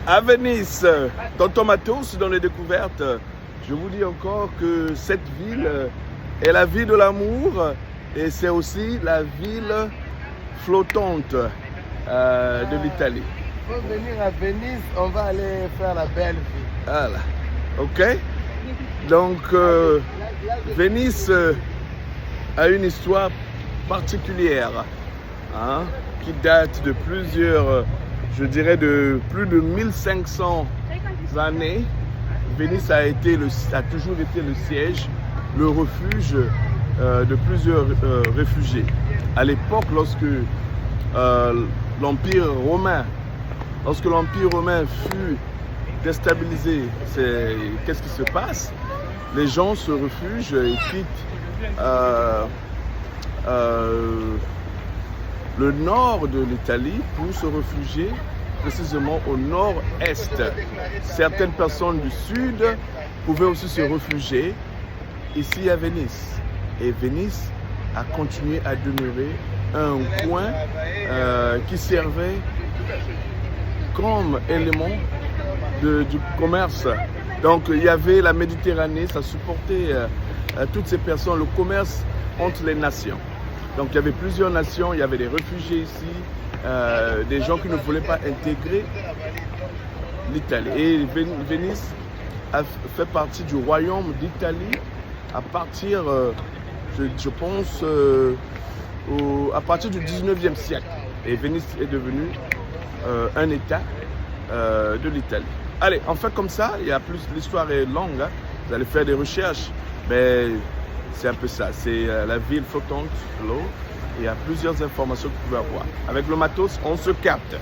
À Venise, Tonton Matos dans les découvertes, je vous dis encore que cette ville est la ville de l'amour et c'est aussi la ville flottante de l'Italie. Pour venir à Venise, on va aller faire la belle vie. Voilà, ok. Donc, Venise a une histoire particulière hein, qui date de plusieurs, je dirais de plus de 1500 années. Venise a toujours été le siège, le refuge de plusieurs réfugiés. À l'époque, lorsque l'Empire romain fut déstabilisé, qu'est-ce qui se passe? Les gens se refugient et quittent le nord de l'Italie pour se réfugier précisément au nord-est. Certaines personnes du sud pouvaient aussi se réfugier ici à Venise. Et Venise a continué à demeurer un coin qui servait comme élément du commerce. Donc il y avait la Méditerranée, ça supportait toutes ces personnes, le commerce entre les nations. Donc il y avait plusieurs nations, il y avait des réfugiés ici, des gens qui ne voulaient pas intégrer l'Italie. Et Venise a fait partie du royaume d'Italie à partir, je pense, à partir du 19e siècle. Et Venise est devenue un État de l'Italie. Allez, on fait comme ça, l'histoire est longue, hein. Vous allez faire des recherches, mais c'est un peu ça, c'est la ville flottante, l'eau, et il y a plusieurs informations que vous pouvez avoir. Avec le matos, on se capte.